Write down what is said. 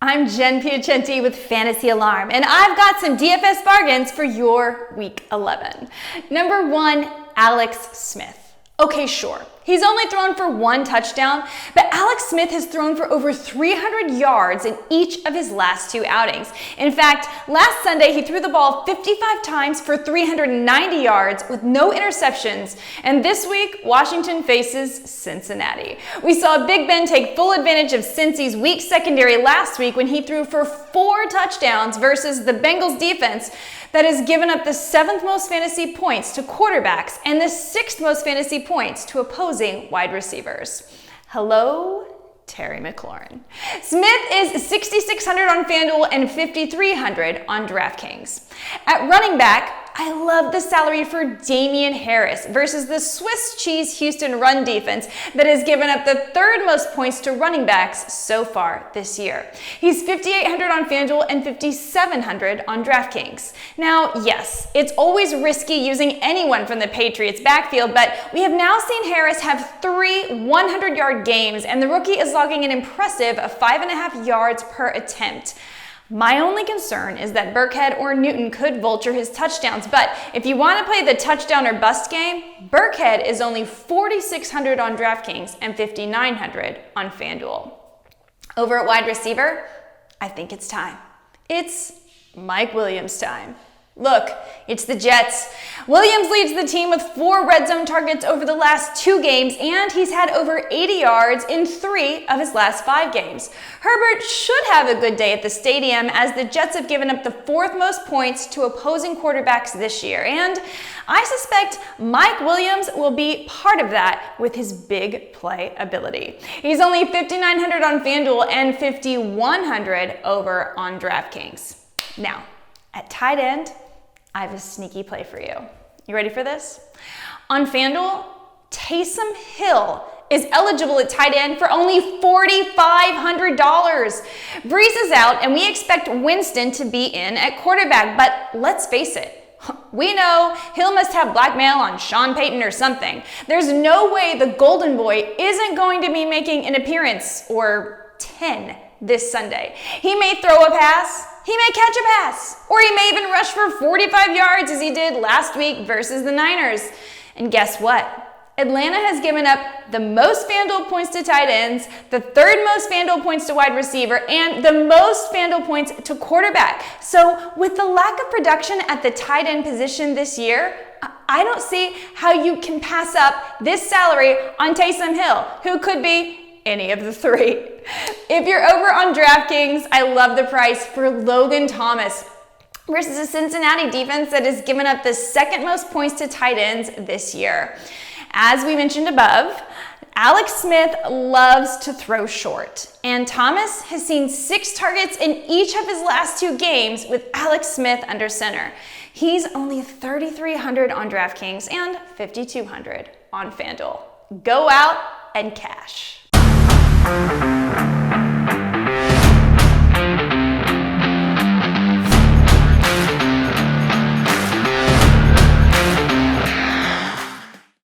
I'm Jen Piacenti with Fantasy Alarm, and I've got some DFS bargains for your Week 11. Number 1, Alex Smith. Okay, sure, he's only thrown for 1 touchdown, but Alex Smith has thrown for over 300 yards in each of his last 2 outings. In fact, last Sunday he threw the ball 55 times for 390 yards with no interceptions, and this week Washington faces Cincinnati. We saw Big Ben take full advantage of Cincy's weak secondary last week when he threw for 4 touchdowns versus the Bengals defense that has given up the 7th most fantasy points to quarterbacks and the 6th most fantasy points to opposing wide receivers. Hello, Terry McLaurin. Smith is 6,600 on FanDuel and 5,300 on DraftKings. At running back, I love the salary for DAMIEN Harris versus the Swiss cheese Houston run defense that has given up the 3rd most points to running backs so far this year. He's 5,800 on FanDuel and 5,700 on DraftKings. Now, yes, it's always risky using anyone from the Patriots backfield, but we have now seen Harris have 3 100-yard games, and the rookie is logging an impressive 5.5 yards per attempt. My only concern is that Burkhead or Newton could vulture his touchdowns, but if you want to play the touchdown or bust game, Burkhead is only 4,600 on DraftKings and 5,900 on FanDuel. Over at wide receiver, I think it's time. It's Mike Williams time. Look, it's the Jets. Williams leads the team with 4 red zone targets over the last 2 games, and he's had over 80 yards in 3 of his last 5 games. Herbert should have a good day at the stadium, as the Jets have given up the 4th most points to opposing quarterbacks this year, and I suspect Mike Williams will be part of that with his big play ability. He's only 5,900 on FanDuel and 5,100 over on DraftKings. Now, at tight end, I have a sneaky play for you. You ready for this? On FanDuel, TAYSOM is eligible at tight end for only $4,500. Brees is out, and we expect Winston to be in at quarterback, but let's face it, we know Hill must have blackmail on Sean Payton or something. There's no way the Golden Boy isn't going to be making an appearance, or 10, this Sunday. He may throw a pass, he may catch a pass, or he may even rush for 45 yards as he did last week versus the Niners. And guess what? Atlanta has given up the most FanDuel points to tight ends, the 3rd most FanDuel points to wide receiver, and the most FanDuel points to quarterback. So with the lack of production at the tight end position this year, I don't see how you can pass up this salary on TAYSOM, who could be any of the 3. If you're over on DraftKings, I love the price for Logan Thomas versus a Cincinnati defense that has given up the 2nd most points to tight ends this year. As we mentioned above, Alex Smith loves to throw short, and Thomas has seen 6 targets in each of his last 2 games with Alex Smith under center. He's only 3,300 on DraftKings and 5,200 on FanDuel. Go out and cash.